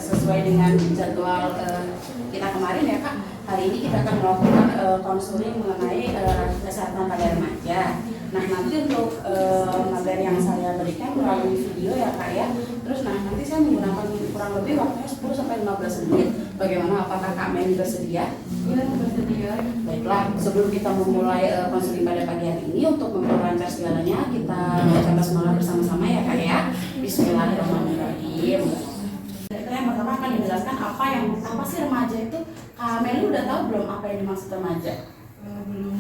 sesuai dengan jadwal kita kemarin ya Kak, hari ini kita akan melakukan konseling mengenai kesehatan pada remaja. Nah nanti untuk materi yang saya berikan melalui video ya Kak ya. Terus nanti saya menggunakan kurang lebih waktunya 10-15 menit. Bagaimana, apakah Kak Meli bersedia? Iya, bersedia. Baiklah, sebelum kita memulai konseling pada pagi hari ini, untuk memperlancar segalanya, kita baca basmalah bersama-sama ya Kak ya. Bismillahirrahmanirrahim. Yang pertama akan dijelaskan apa sih remaja itu. Kak Meli udah tahu belum apa yang dimaksud remaja? Belum.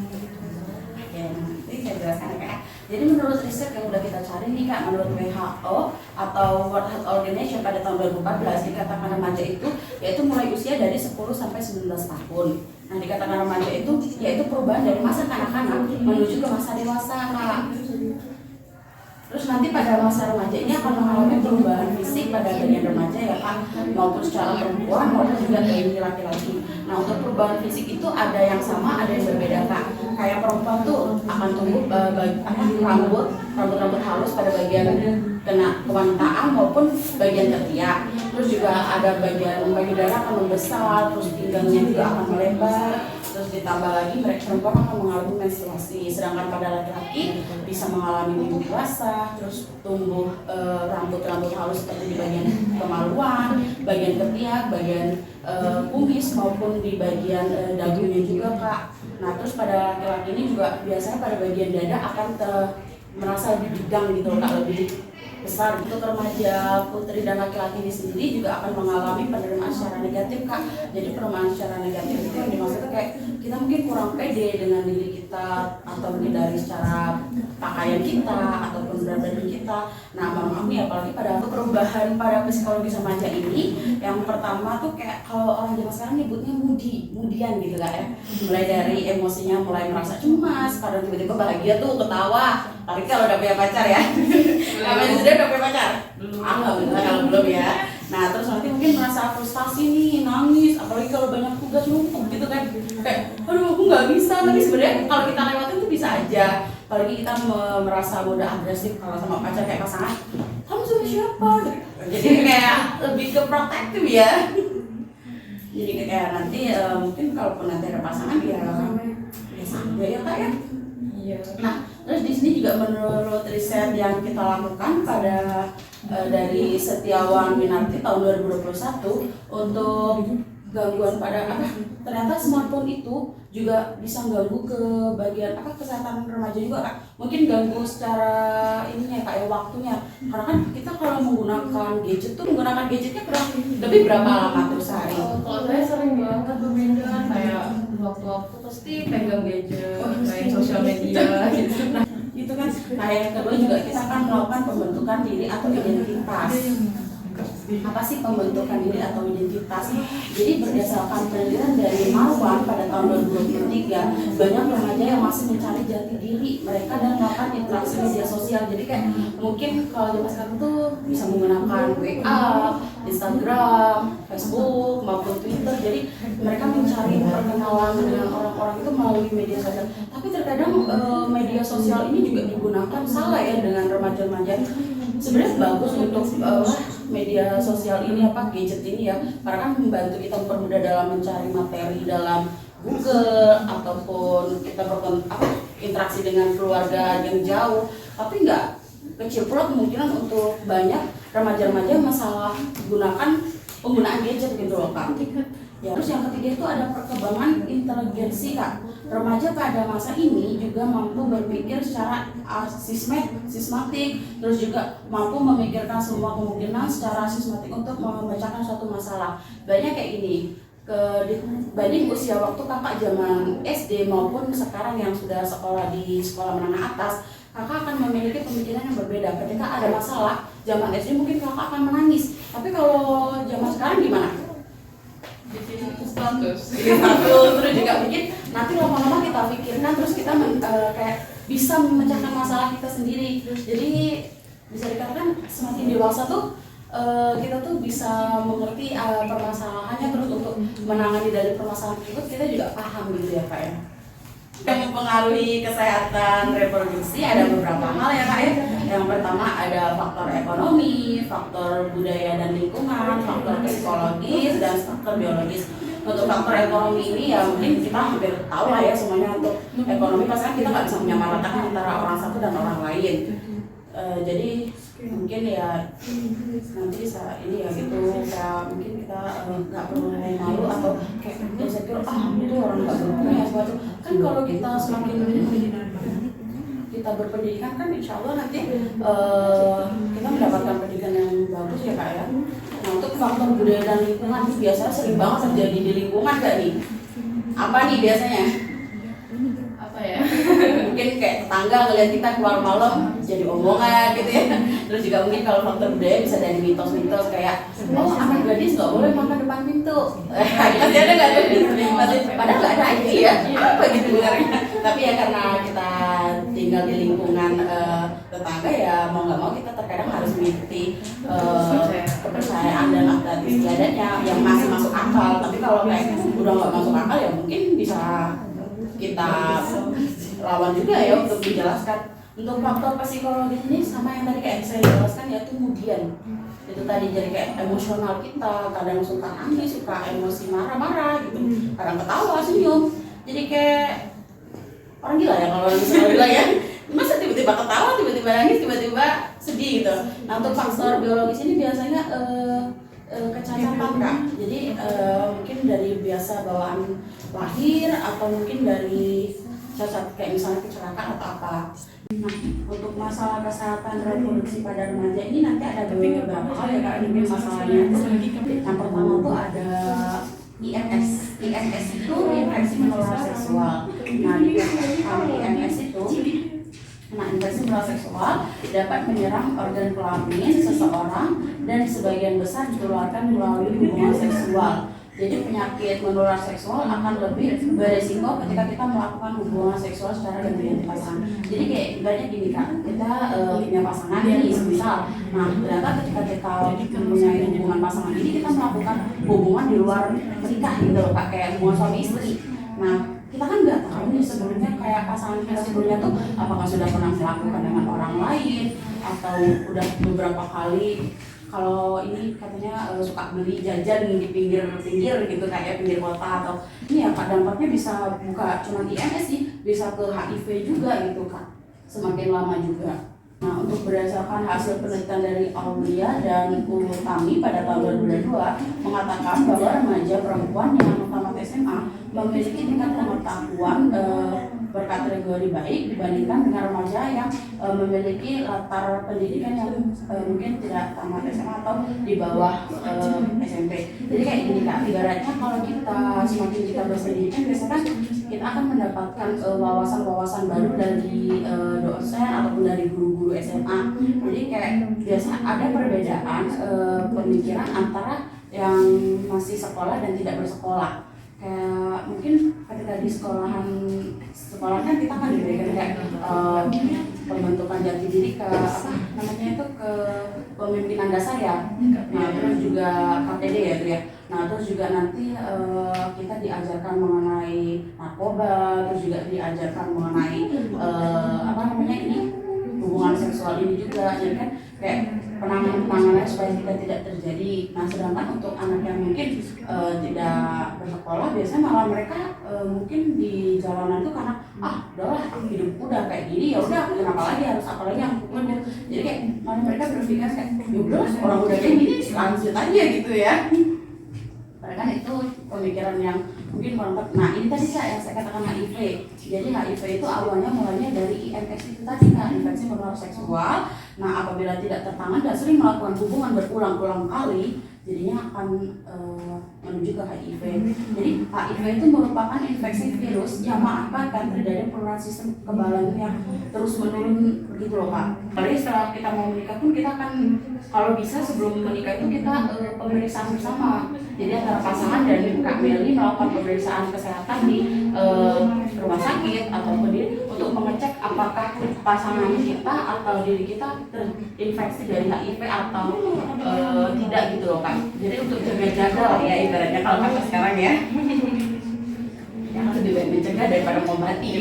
Oke, nanti saya jelaskan ya Kak ya. Jadi menurut riset yang udah kita cari nih Kak, menurut WHO atau World Health Organization pada tahun 2014 dikatakan remaja itu yaitu mulai usia dari 10 sampai 19 tahun. Nah dikatakan remaja itu yaitu perubahan dari masa kanak-kanak menuju ke masa dewasa Kak. Terus nanti pada masa remaja ini akan mengalami perubahan fisik pada bagian remaja ya Kak, maupun secara perempuan maupun juga dari laki-laki. Nah untuk perubahan fisik itu ada yang sama, ada yang berbeda Kak. Kayak perempuan tuh akan tumbuh rambut halus pada bagian kena kewanitaan maupun bagian ketiak. Terus juga ada bagian payudara akan membesar, terus pinggangnya juga akan melebar. Terus ditambah lagi perempuan akan mengalami menstruasi, sedangkan pada laki-laki bisa mengalami mimpi basah, terus tumbuh rambut-rambut halus seperti di bagian kemaluan, bagian ketiak, bagian kumis maupun di bagian dagunya juga Kak. Nah terus pada laki-laki ini juga biasanya pada bagian dada akan merasa lebih tegang gitu Kak, lebih besar. Untuk remaja putri dan laki-laki ini sendiri juga akan mengalami penerimaan secara negatif Kak. Jadi penerimaan secara negatif itu yang dimaksudnya kayak kita mungkin kurang pede dengan diri kita, atau mungkin dari secara pakaian kita ataupun berat badan kita. Nah maaf nih, apalagi pada perubahan pada psikologi remaja ini, yang pertama tuh kayak kalau orang zaman sekarang nyebutnya mudian gitu Kak ya. Mulai dari emosinya mulai merasa cemas, kadang tiba-tiba bahagia tuh ketawa. Tapi kalau udah punya pacar ya. Kalian sudah udah punya pacar? Belum. Alhamdulillah kalau belum ya. Nah terus nanti mungkin merasa frustasi nih, nangis, apalagi kalau banyak tugas numpuk gitu kan. Kayak, aduh aku nggak bisa. Tapi sebenarnya kalau kita lewatin tuh bisa aja. Apalagi kita merasa mudah agresif kalau sama pacar kayak pasangan. Kamu sama siapa? Jadi kayak lebih ke protektif ya. Jadi kayak nanti mungkin kalaupun nanti ada pasangan ya biasa aja ya Kak ya. Iya. Nah, terus di sini juga menurut riset yang kita lakukan pada dari Setiawan Minarti tahun 2021 untuk gangguan pada ternyata smartphone itu juga bisa ganggu ke bagian kesehatan remaja juga Kak. Mungkin ganggu secara ininya Kak ya, waktunya. Karena kan kita kalau menggunakan gadget tuh menggunakan gadgetnya lebih berapa lama tuh sehari? Kalau saya sering banget berpindah, kayak waktu-waktu pasti pegang gadget, main sosial media gitu. Nah, itu kan. Nah, yang kedua juga kita akan melakukan pembentukan diri atau identitas. Apa sih pembentukan diri atau identitas? Jadi berdasarkan penelitian dari Marwan pada tahun 2023, banyak remaja yang masih mencari jati diri mereka dan melakukan interaksi media sosial. Jadi kayak mungkin kalau zaman sekarang tuh bisa menggunakan WA, Instagram, Facebook maupun Twitter. Jadi mereka mencari perkenalan dengan orang-orang itu melalui media sosial. Tapi terkadang media sosial ini juga digunakan salah ya dengan remaja-remaja. Sebenarnya bagus untuk media sosial ini gadget ini ya, karena kan membantu kita mempermudah dalam mencari materi dalam Google ataupun kita interaksi dengan keluarga yang jauh. Tapi nggak kecil pula kemungkinan untuk banyak remaja-remaja masalah penggunaan gadget gitu loh Kak. Ya, terus yang ketiga itu ada perkembangan inteligensi Kak. Remaja pada masa ini juga mampu berpikir secara sistematik, terus juga mampu memikirkan semua kemungkinan secara sistematik untuk memecahkan suatu masalah. Banyak kayak gini, dibanding usia waktu kakak zaman SD maupun sekarang yang sudah sekolah di sekolah menengah atas, kakak akan memiliki pemikiran yang berbeda. Ketika ada masalah, zaman SD mungkin kakak akan menangis, tapi kalau zaman sekarang gimana? Bikin status. Terus juga mungkin nanti lama-lama kita pikirkan, terus kita kayak bisa memecahkan masalah kita sendiri. Jadi bisa dikatakan semakin dewasa tuh kita tuh bisa mengerti permasalahannya, terus untuk menangani dari permasalahan tersebut kita juga paham gitu ya Kak ya. Yang mempengaruhi kesehatan reproduksi ada beberapa hal ya Kak ya. Yang pertama ada faktor ekonomi, faktor budaya dan lingkungan, faktor psikologis, dan faktor biologis. Untuk faktor ekonomi ini ya mungkin kita hampir tahu lah ya semuanya. Untuk ekonomi pastinya kita nggak bisa menyamaratakan antara orang satu dan orang lain. Jadi mungkin ya nanti ini ya gitu, kayak mungkin kita nggak perlu malu atau kayak insecure itu orang nggak berpunya sesuatu. Kan kalau kita semakin kita berpendidikan kan insya Allah nanti kita mendapatkan pendidikan yang bagus ya Kak ya. Nah untuk faktor budaya dan lingkungan itu biasanya sering banget terjadi di lingkungan gak nih? Apa nih biasanya? Apa ya? Mungkin kayak tetangga ngeliat kita keluar malam jadi omongan gitu ya. Terus juga mungkin kalau faktor budaya bisa dari mitos-mitos kayak anak gadis nggak boleh makan depan pintu. Masih ada nggak tuh? Padahal nggak ada IT ya. Apa gitu sebenarnya? Tapi ya karena kita tinggal di lingkungan tetangga ya mau nggak mau kita terkadang harus mengikuti kepercayaan dan adat istiadatnya yang masih masuk akal. Tapi kalau kayak udah nggak masuk akal ya mungkin bisa kita lawan juga ya untuk dijelaskan. Untuk faktor psikologis ini sama yang tadi kayak saya jelaskan ya kemudian itu tadi jadi kayak emosional kita, kadang suka nangis, suka emosi marah-marah gitu, kadang ketawa, senyum, jadi kayak orang gila ya kalau misalnya bilang ya, masa tiba-tiba ketawa, tiba-tiba nangis, tiba-tiba sedih gitu. Nah untuk faktor biologis ini biasanya kecacatan Kak, jadi mungkin dari biasa bawaan lahir atau mungkin dari cacat kayak misalnya kecelakaan atau apa. Nah untuk masalah kesehatan reproduksi pada remaja ini nanti ada beberapa hal ya Kak, mungkin masalahnya. Yang pertama tuh ada IMS. IMS itu infeksi menular seksual. Nah di IMS itu infeksi menular seksual dapat menyerang organ kelamin seseorang dan sebagian besar ditularkan melalui hubungan seksual. Jadi penyakit menular seksual akan lebih beresiko ketika kita melakukan hubungan seksual secara ganti-ganti pasangan. Jadi kayak ibaratnya gini Kak, kita punya pasangan ini misal. Nah ternyata ketika kita mempunyai hubungan pasangan ini kita melakukan hubungan di luar menikah gitu loh Kak, kayak hubungan suami istri. Nah kita kan nggak tahu nih sebelumnya kayak pasangan kita sebelumnya tuh apakah sudah pernah melakukan dengan orang lain atau udah beberapa kali. Kalau ini katanya suka beli jajan di pinggir-pinggir gitu kayak pinggir kota atau ini ya Kak, dampaknya bisa buka cuma IMS sih, bisa ke HIV juga gitu Kak, semakin lama juga. Nah untuk berdasarkan hasil penelitian dari Aulia dan Utami pada tahun 2022 mengatakan bahwa remaja perempuan yang tamat SMA memiliki tingkat pengetahuan berkategori baik dibandingkan dengan remaja yang memiliki latar pendidikan yang mungkin tidak tamat SMA atau di bawah SMP. Jadi kayak gini Kak, ibaratnya kalau kita semakin kita berpendidikan biasanya kan kita akan mendapatkan wawasan-wawasan baru dari dosen ataupun dari guru-guru SMA. Jadi kayak biasa ada perbedaan pemikiran antara yang masih sekolah dan tidak bersekolah. Kayak mungkin ketika di sekolah kan kita kan diberikan kayak pembentukan jati diri ke apa namanya itu ke pemimpinan dasar ya. Nah terus juga KTD ya itu ya. Nah terus juga nanti kita diajarkan mengenai narkoba, terus juga diajarkan mengenai apa namanya ini hubungan seksual ini juga. Jadi kan kayak penanganan supaya kita tidak terjadi. Nah sedangkan untuk anak yang mungkin tidak bersekolah biasanya malah mereka mungkin di jalanan itu karena udahlah hidup udah kayak gini ya udah kenapa lagi harus apalagi yang pukul. Jadi kayak malah mereka berpikir kayak ya udah orang udah kayak gini lanjut aja gitu ya. Padahal kan itu pemikiran yang mungkin kurang tepat. Nah ini tadi yang saya katakan HIV. Jadi HIV itu awalnya mulainya dari IMS itu tadi kan, infeksi menular seksual. Nah apabila tidak tertangani dan sering melakukan hubungan berulang-ulang kali, jadinya akan menuju ke HIV. Jadi HIV itu merupakan infeksi virus yang mengakibatkan terjadi penurunan sistem kekebalan yang terus menurun begitu loh Pak. Jadi setelah kita mau menikah pun kita akan kalau bisa sebelum menikah itu kita pemeriksaan bersama. Jadi antara pasangan dan Kak Meli melakukan pemeriksaan kesehatan di rumah sakit ataupun untuk mengecek apakah pasangan kita atau diri kita terinfeksi dari HIV atau tidak gitu loh Kak. Jadi untuk jaga-jaga lah ya ibaratnya kalau kata sekarang ya. Yang lebih baik mencegah daripada mengobati.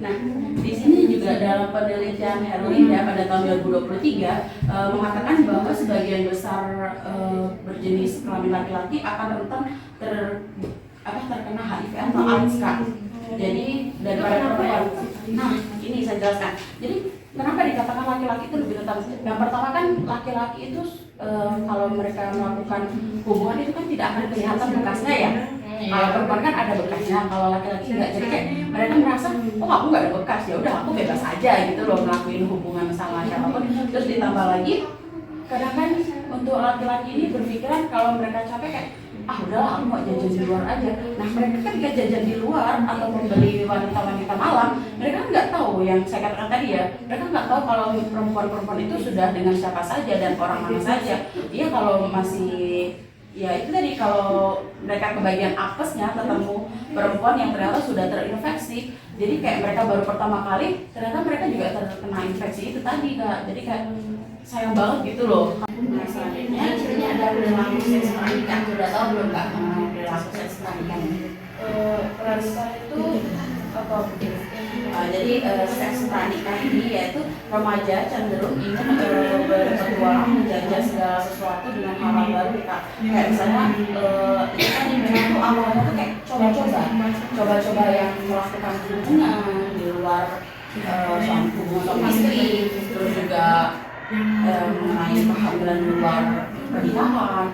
Nah di sini juga dalam penelitian Herlin ya pada tahun 2023 mengatakan bahwa sebagian besar berjenis kelamin laki-laki akan rentan terkena HIV atau AIDS Kak. Jadi daripada perempuan. Nah, ini saya jelaskan. Jadi kenapa dikatakan laki-laki itu lebih rentan? Yang pertama kan laki-laki itu kalau mereka melakukan hubungan itu kan tidak akan kelihatan bekasnya ya. Kalau perempuan kan ada bekasnya, kalau laki-laki enggak. Jadi kayak mereka merasa, oh aku nggak ada bekas, ya udah aku bebas aja gitu loh ngelakuin hubungan sama siapapun. Terus ditambah lagi, kadang kan untuk laki-laki ini berpikiran kalau mereka capek kayak udahlah aku mau jajan di luar aja. Nah mereka ketika jajan di luar atau membeli wanita-wanita malam, mereka nggak tahu yang saya katakan tadi ya, mereka nggak tahu kalau perempuan-perempuan itu sudah dengan siapa saja dan orang mana saja. Iya kalau masih ya itu tadi kalau mereka kebagian apesnya ketemu perempuan yang ternyata sudah terinfeksi, jadi kayak mereka baru pertama kali ternyata mereka juga terkena infeksi itu tadi Kak. Jadi kayak sayang banget gitu loh. Nah selanjutnya ini ada perilaku seks peranikan. Sudah tahu belum Kak mengenai perilaku seks peranikan? Peranikan itu apa? Jadi seks peranikan ini yaitu remaja cenderung ingin berpetualang menjajah segala sesuatu dengan hal baru Kak. Kayak misalnya ini kan memang tuh awalnya tuh kayak coba-coba yang melakukan hubungan di luar hubungan suami istri, terus juga mengenai kehamilan di luar pernikahan.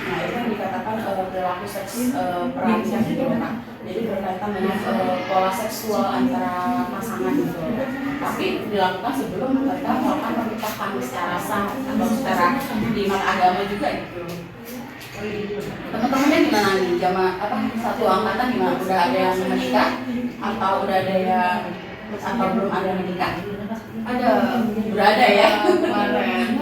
Nah itu yang dikatakan perilaku seks peranikan gitu Kak. Jadi berkaitan dengan pola seksual antara pasangan gitu. Tapi dilakukan sebelum mereka melakukan pernikahan secara sah atau secara di mata agama juga gitu. Teman-temannya gimana nih? Satu angkatan gimana? Udah ada yang menikah atau udah ada yang atau belum ada yang menikah? Udah ada ya. Kemarin.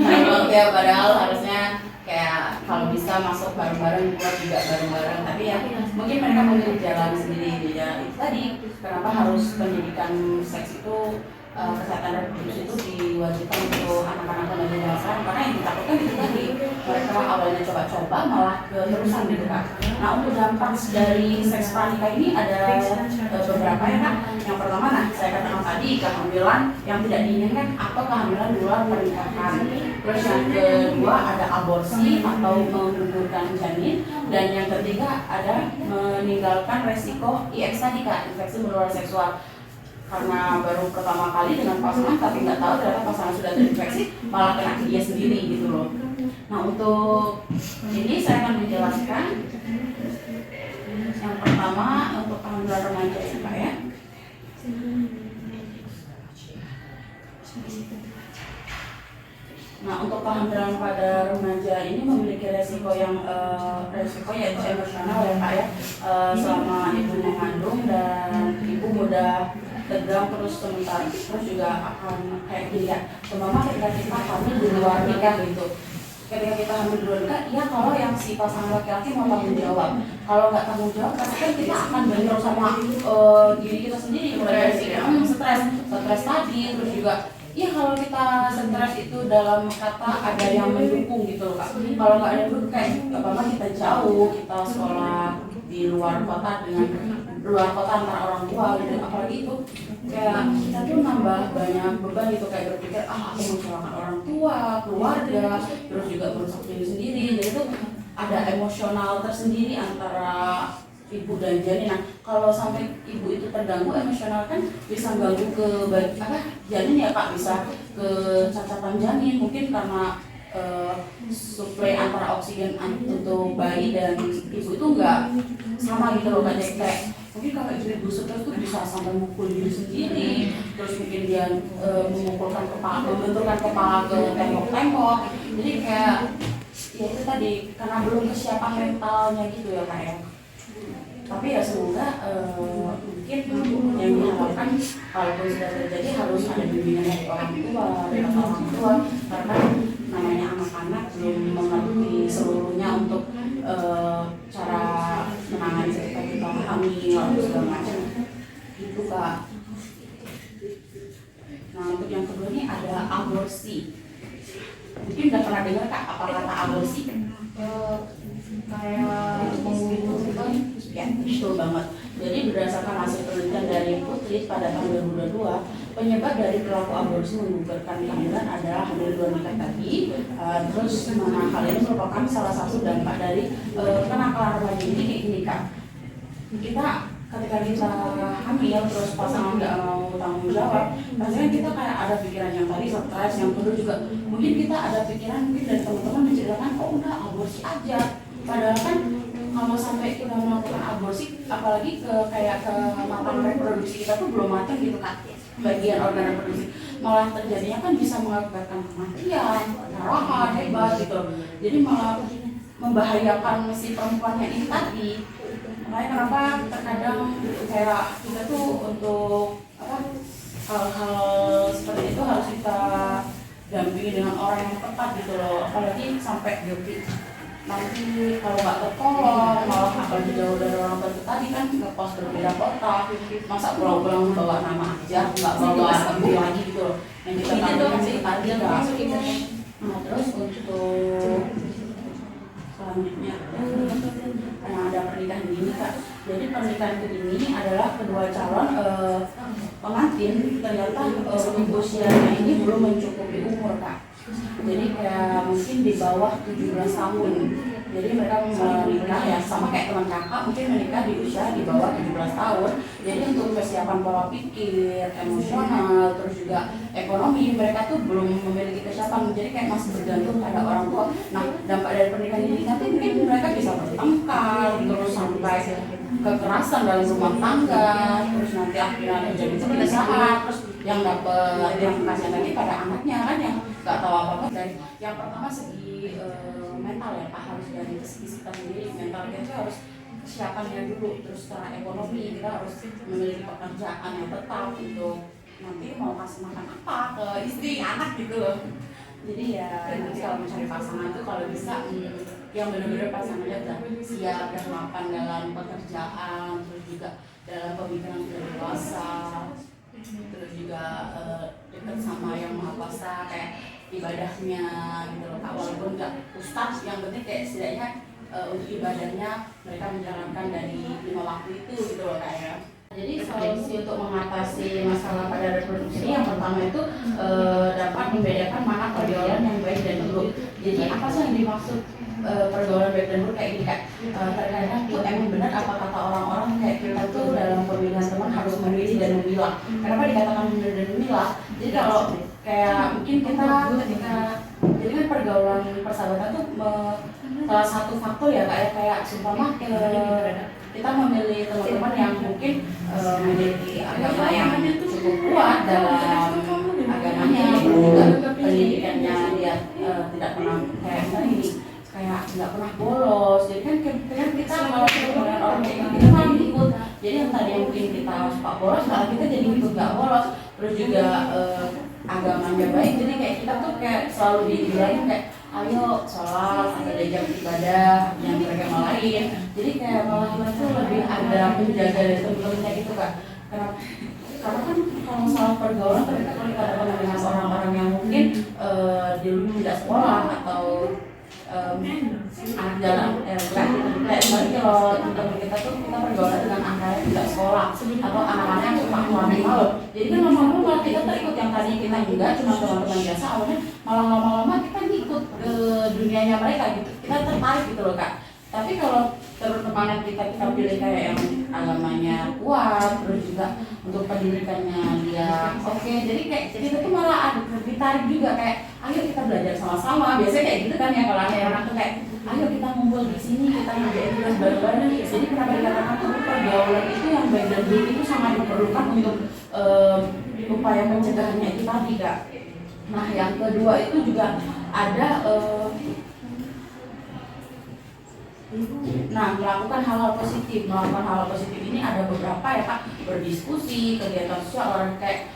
Ya padahal harusnya kayak kalau bisa masuk bareng-bareng, keluar juga bareng-bareng, tapi ya mungkin mereka memilih jalan sendiri. Ya itu tadi kenapa harus pendidikan seks itu kesehatan reproduksi itu diwajibkan untuk anak-anak remaja zaman sekarang, karena yang ditakutkan itu tadi mereka awalnya coba-coba malah keterusan gitu Kak. Nah untuk dampak dari seks pranikah ini ada beberapa ya Kak. Yang pertama saya katakan tadi kehamilan yang tidak diinginkan atau kehamilan di luar pernikahan. Terus yang kedua ada aborsi atau menggugurkan janin, dan yang ketiga ada meninggalkan resiko IX tadi Kak, infeksi menular seksual. Karena baru pertama kali dengan pasangan tapi nggak tahu ternyata pasangan sudah terinfeksi, malah kena ke dia sendiri gitu loh. Nah untuk ini saya akan menjelaskan yang pertama untuk kehamilan remaja ya Pak ya. Nah untuk kehamilan pada remaja ini memiliki resiko yang yaitu emosional ya Pak ya, selama ibu mengandung dan ibu mudah tegang terus sementara, terus juga akan kayak gini ya, terutama ketika kita hamil di luar nikah gitu. Ketika kita hamil di luar nikah, ya kalau yang si pasangan laki-laki mau tanggung jawab, kalau nggak tanggung jawab pasti kan kita akan bentrok sama diri kita sendiri, mulai dari stres tadi, terus juga ya kalau kita stres itu dalam kata ada yang mendukung gitu loh Kak. Kalau nggak ada yang mendukung kayak apa kita jauh, kita sekolah di luar kota antara orang tua gitu, apalagi itu kayak kita tuh nambah banyak beban gitu, kayak berpikir aku mengecewakan orang tua, keluarga, terus juga merusak diri sendiri. Jadi tuh ada emosional tersendiri antara ibu dan janin. Nah kalau sampai ibu itu terganggu emosional kan bisa ganggu ke janin ya Kak, bisa ke cacatan janin, mungkin karena suplai antara oksigen untuk bayi dan ibu itu enggak sama gitu loh Kak. Jadi kayak mungkin kalau ibu stres tuh bisa sampai mukul diri sendiri, terus mungkin dia membenturkan kepala ke tembok-tembok. Jadi kayak ya itu tadi karena belum kesiapan mentalnya gitu ya Kak ya. Tapi ya semoga mungkin yang diharapkan kalaupun sudah terjadi harus ada bimbingan dari orang tua, karena namanya anak-anak belum mengerti seluruhnya untuk cara menangani ketika kita hamil atau segala macam gitu Kak. Nah untuk yang kedua ini ada aborsi. Mungkin udah pernah dengar Kak apa kata aborsi? Kayak menggugurkan. Ya, betul banget. Jadi berdasarkan hasil penelitian dari Putri pada tahun 2022, penyebab dari perilaku aborsi menggugurkan kehamilan adalah hamil luar nikah tadi. Terus mana hal ini merupakan salah satu dampak dari kenakalan remaja ini kayak gini Kak. Kita ketika kita hamil terus pasangan nggak mau tanggung jawab, pastinya kita kayak ada pikiran yang tadi stres, yang kedua juga mungkin kita ada pikiran mungkin dari teman-teman menceritakan kok udah aborsi aja, padahal kan kalau sampai kita melakukan aborsi, apalagi ke kayak ke matang reproduksi kita tuh belum matang gitu kan, bagian organ reproduksi malah terjadinya kan bisa mengakibatkan kematian, pendarahan hebat gitu, jadi malah membahayakan si perempuannya ini tadi. Makanya kenapa terkadang kayak kita tuh untuk hal-hal seperti itu harus kita dampingi dengan orang yang tepat gitu loh, apalagi sampai nanti kalau nggak tertolong malah apalagi jauh dari orang tua tadi kan ngekos berbeda kota, masa pulang-pulang bawa nama aja nggak bawa ibu lagi gitu loh, yang kita tahu sih tadi kan. Nah terus untuk selanjutnya ada pernikahan dini Kak. Jadi pernikahan dini adalah kedua calon pengantin ternyata usianya ini belum mencukupi umur Kak. Jadi kayak mungkin di bawah 17 tahun. Jadi mereka menikah ya sama kayak teman kakak, mungkin menikah di usia di bawah 17 tahun. Jadi untuk persiapan pola pikir, emosional, terus juga ekonomi mereka tuh belum memiliki kesiapan. Jadi kayak masih bergantung pada orang tua. Nah dampak dari pernikahan ini nanti mungkin mereka bisa bertengkar, terus sampai kekerasan dalam rumah tangga, terus nanti akhirnya terjadi perpisahan, terus yang dapat yang kasihan lagi pada anaknya kan yang nggak tahu apa-apa. Dari yang pertama segi mental ya Pak, harus dari segi kita sendiri, mental kita tuh harus kesiapannya dulu, terus secara ekonomi kita harus memiliki pekerjaan yang tetap untuk nanti mau kasih makan apa ke istri anak gitu loh. Jadi ya nanti kalau mencari pasangan tuh kalau bisa yang benar-benar pasangannya udah siap dan mapan dalam pekerjaan, terus juga dalam pemikiran sudah dewasa, terus juga dekat sama yang maha kuasa kayak ibadahnya gitu loh Kak, walaupun nggak ustadz, yang penting kayak setidaknya untuk ibadahnya mereka menjalankan dari 5 waktu itu gitu loh Kak ya. Jadi solusi untuk mengatasi masalah pada reproduksi yang pertama itu dapat membedakan mana pergaulan yang baik dan buruk. Jadi apa sih yang dimaksud pergaulan baik dan buruk kayak gini Kak? Terkadang tuh emang benar apa kata orang-orang kayak kita tuh dalam pemilihan teman harus memilih dan memilah. Kenapa dikatakan memilih dan memilah? Jadi kalau kayak mungkin kita ketika jadi kan pergaulan persahabatan tuh salah satu faktor ya kayak sumpah kita memilih teman-teman yang mungkin memiliki agama yang cukup kuat dalam agamanya, juga pendidikannya dia tidak pernah kayak ini kayak nggak pernah bolos. Jadi kan kita kalau dengan orang kayak gitu kita malah ikut. Jadi yang tadi mungkin kita suka bolos, malah kita jadi ikut nggak bolos. Terus juga agamanya baik, jadi kayak kita tuh kayak selalu dibilangin kayak ayo sholat atau diajak ibadah yang mereka lain. Jadi kayak malah kita tuh lebih ada penjaga dari teman-temannya gitu Kak. Karena kan kalau soal pergaulan ternyata kalau kita ada dengan orang-orang yang mungkin dulu tidak sekolah atau anak jalan berarti kalau teman kita tuh kita pergaulan dengan anak yang tidak sekolah atau anak-anak yang suka keluar malam. Jadi kan lama-lama malah kita terikut yang tadi kita juga cuma teman-teman biasa, awalnya malah lama-lama kita ngikut ke dunianya mereka gitu, kita tertarik gitu loh Kak. Tapi kalau teman-teman kita pilih kayak yang agamanya kuat, terus juga untuk pendidikannya dia oke, jadi kayak kita tuh malah ada ditarik juga kayak ayo kita belajar sama-sama. Biasanya kayak gitu kan ya kalau ada orang tuh kayak ayo kita ngumpul di sini, kita ngerjain tugas bareng-bareng. Jadi kenapa dikatakan tuh pergaulan itu yang baik dan buruk itu sangat diperlukan untuk upaya pencegahannya itu tadi Kak. Nah yang kedua itu juga ada melakukan hal-hal positif. Melakukan hal-hal positif ini ada beberapa ya Kak, berdiskusi, kegiatan sosial orang kayak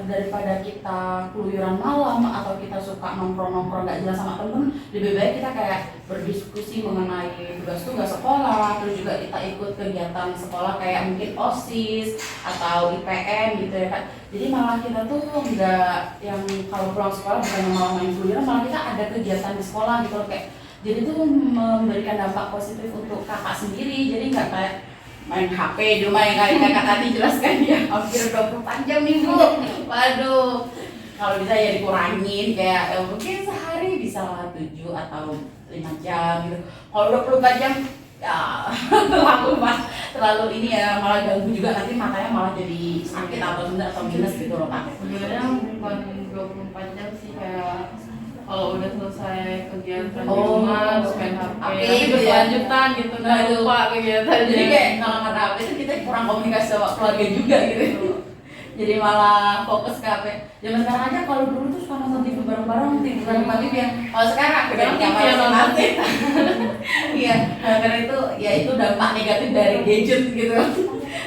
daripada kita keluyuran malam atau kita suka nongkrong-nongkrong gak jelas sama temen, lebih baik kita kayak berdiskusi mengenai tugas-tugas sekolah, terus juga kita ikut kegiatan sekolah kayak mungkin OSIS atau IPM gitu ya Kak. Jadi malah kita tuh enggak yang kalau pulang sekolah bukan malah main keluyuran, malah kita ada kegiatan di sekolah gitu loh kayak. Jadi itu memberikan dampak positif untuk kakak sendiri, jadi nggak kayak main HP di rumah yang kali kakak tadi jelaskan ya, hampir 24 jam nih Bu. Waduh, kalau bisa ya dikurangin kayak mungkin sehari bisa 7 atau 5 jam gitu. Kalau 24 jam ya terlalu ini ya, malah ganggu juga, nanti matanya malah jadi sakit atau enggak atau minus gitu loh Kak. Sebenarnya bukan 24 jam sih, kayak kalau udah selesai kegiatan di rumah terus main HP gitu ya. berlanjutan gitu, nggak lupa kegiatan. Jadi kayak kalau nggak ada HP itu kita kurang komunikasi sama keluarga juga gitu. Jadi malah fokus ke HP. Zaman sekarang aja kalau dulu tuh suka nonton TV bareng-bareng, TV bareng-bareng yang kalau sekarang beda masing-masing. Iya, karena itu ya itu dampak negatif dari gadget gitu.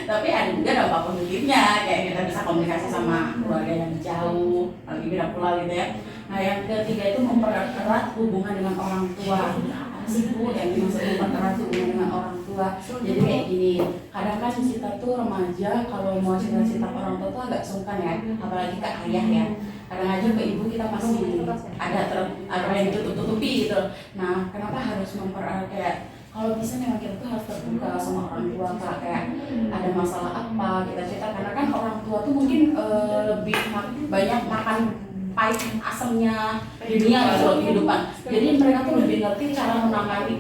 Tapi ada juga dampak positifnya, kayak kita bisa komunikasi sama keluarga yang jauh, lagi beda pulau gitu ya. Nah yang ketiga itu mempererat hubungan dengan orang tua. Apa sih Bu yang dimaksud mempererat hubungan dengan orang tua? Jadi kayak gini, kadang kan kita tuh remaja kalau mau cerita-cerita ke orang tua tuh agak sungkan ya, apalagi ke ayah ya. Kadang aja ke ibu kita masih ada yang ditutup-tutupi gitu. Nah kenapa harus mempererat, kayak kalau bisa memang kita tuh harus terbuka sama orang tua Kak, kayak ada masalah apa kita cerita, karena kan orang tua tuh mungkin lebih banyak makan pahit asamnya dunia gitu kehidupan. Jadi mereka tuh lebih ngerti cara menangani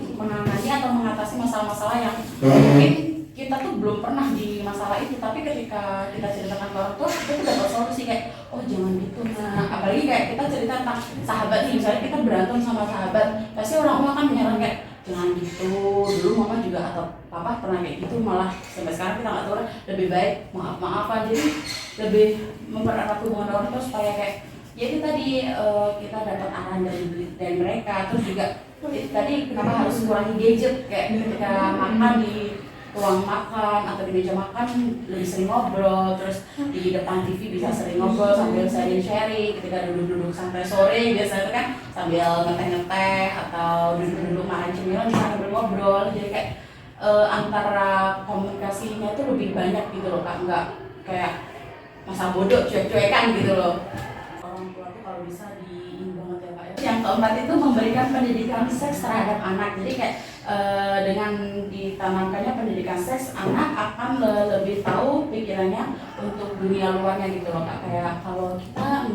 atau mengatasi masalah-masalah yang mungkin kita tuh belum pernah di masalah itu, tapi ketika kita ceritakan ke orang tua kita tuh dapat solusi kayak oh jangan gitu. Nah apalagi kayak kita cerita tentang sahabat nih, misalnya kita berantem sama sahabat, pasti orang-orang kan menyarankan kayak jangan gitu, dulu mama juga atau papa pernah kayak gitu, malah sampai sekarang kita nggak tahu, lebih baik maaf-maafan. Jadi lebih mempererat hubungan orang tua supaya kayak ya itu tadi kita dapat arahan dari mereka. Terus juga tadi kenapa harus kurangi gadget, kayak ketika makan di ruang makan atau di meja makan lebih sering ngobrol, terus di depan TV bisa sering ngobrol sambil sharing, ketika duduk-duduk sampai sore biasanya kan sambil ngeteh-ngeteh atau duduk-duduk makan cemilan bisa sambil ngobrol. Jadi kayak antara komunikasinya itu lebih banyak gitu loh Kak, nggak kayak masa bodoh cuek-cuekan gitu loh. Orang tua tuh kalau bisa banget ya Pak ya. Yang keempat itu memberikan pendidikan seks terhadap anak. Jadi kayak dengan ditanamkannya pendidikan seks, anak akan lebih tahu pikirannya untuk dunia luarnya gitu loh Kak. Kayak kalau kita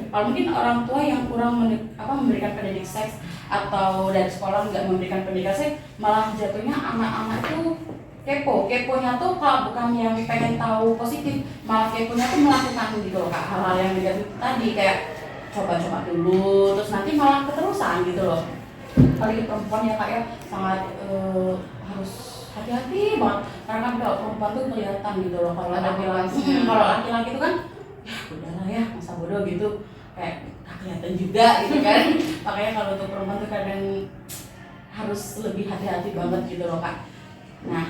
kalau mungkin orang tua yang kurang memberikan pendidikan seks atau dari sekolah nggak memberikan pendidikan seks, malah jatuhnya anak-anak itu keponya tuh kalau bukan yang pengen tahu positif, malah keponya tuh melakukan gitu loh Kak, hal-hal yang negatif tadi, kayak coba-coba dulu terus nanti malah keterusan gitu loh. Apalagi perempuan ya Kak ya, sangat harus hati-hati banget, karena kan kalau perempuan tuh kelihatan gitu loh. Kalau kalau laki-laki itu kan ya udahlah ya masa bodoh gitu, kayak kelihatan juga gitu kan. Makanya kalau untuk perempuan tuh kadang harus lebih hati-hati banget gitu loh Kak. Nah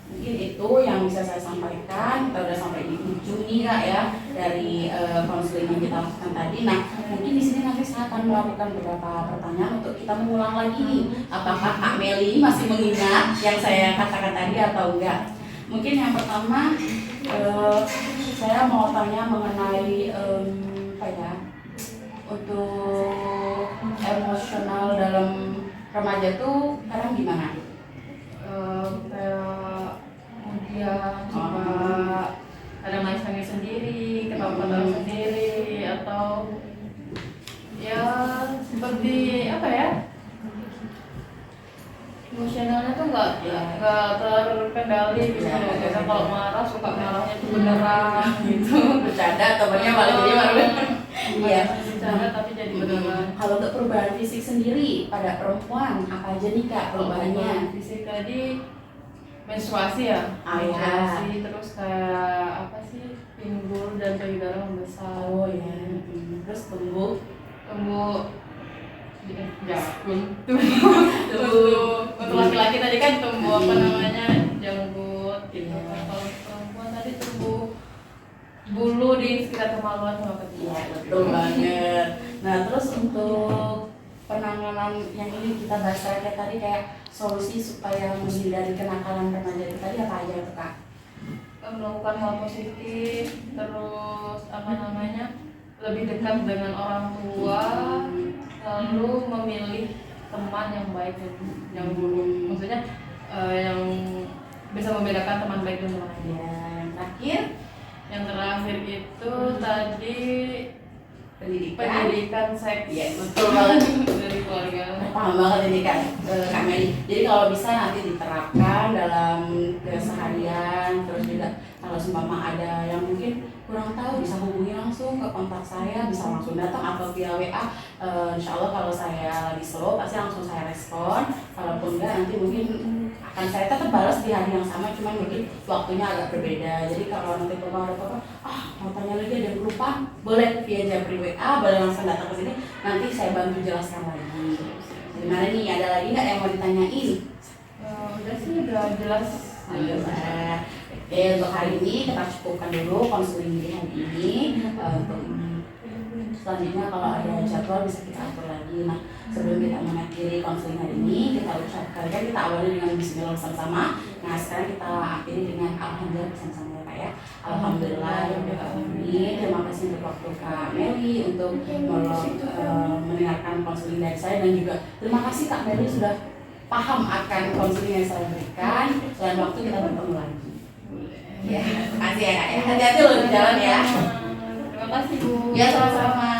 mungkin itu yang bisa saya sampaikan. Kita udah sampai di ujung nih Kak ya dari konseling yang kita lakukan tadi. Nah mungkin di sini nanti saya akan melakukan beberapa pertanyaan untuk kita mengulang lagi nih, apakah Kak Meli masih mengingat yang saya katakan tadi atau enggak. Mungkin yang pertama saya mau tanya mengenai apa ya, untuk emosional dalam remaja tuh sekarang gimana? Kayak kemudian coba kadang nangis sendiri, ketawa-ketawa sendiri, atau ya seperti apa ya, emosionalnya tuh nggak terkendali gitu. Biasanya kalau marah suka marahnya tuh beneran gitu, Bercanda temennya malah jadi baru. Iya, bercanda tapi jadi beneran. Kalau untuk perubahan fisik sendiri pada perempuan apa aja nih Kak perubahannya? Fisik tadi menstruasi ya, menstruasi, terus kayak apa sih, pinggul dan payudara membesar. Oh ya, terus tumbuh jakun tumbuh untuk laki-laki tadi kan tumbuh apa namanya, janggut gitu. Kalau perempuan tadi tumbuh bulu di sekitar kemaluan sama ketiak. Iya, betul banget. Nah terus untuk penanganan yang ini kita bahas tadi kayak solusi supaya menghindari kenakalan remaja itu tadi apa aja tuh Kak? Melakukan hal positif, terus apa namanya, lebih dekat dengan orang tua, lalu memilih teman yang baik dan yang buruk, maksudnya yang bisa membedakan teman baik dan teman baik. Ya, yang terakhir Yang terakhir itu tadi pendidikan seks. ya betul banget. Dari keluarga. Paham banget ini kan Kak Meli. Jadi kalau bisa nanti diterapkan dalam keseharian, terus juga kalau seumpama ada yang mungkin kurang tahu bisa hubungi langsung ke kontak saya, bisa langsung datang atau via WA. Insya Allah kalau saya lagi slow pasti langsung saya respon. Kalaupun enggak nanti mungkin akan saya tetap balas di hari yang sama, cuman mungkin waktunya agak berbeda. Jadi kalau nanti Bapak ada apa mau tanya lagi ada yang lupa, boleh via Japri WA, boleh langsung datang ke sini, nanti saya bantu jelaskan lagi. Gimana nih, ada lagi nggak yang mau ditanyain? Udah sih, udah jelas. Alhamdulillah. Oke, untuk hari ini kita cukupkan dulu konseling di hari ini. Untuk selanjutnya kalau ada jadwal bisa kita atur lagi. Nah, sebelum kita mengakhiri konseling hari ini, kita ucapkan kan kita awali dengan Bismillah bersama-sama. Nah, sekarang kita akhiri dengan Alhamdulillah bersama-sama ya Kak ya. Alhamdulillah ya alamin. Terima kasih untuk waktu Kak Meli untuk mendengarkan konseling dari saya, dan juga terima kasih Kak Meli sudah paham akan konseling yang saya berikan. Selain waktu kita bertemu lagi. Ya, terima kasih ya Kak ya. Hati-hati loh di jalan ya. Terima kasih Bu. Ya, sama-sama.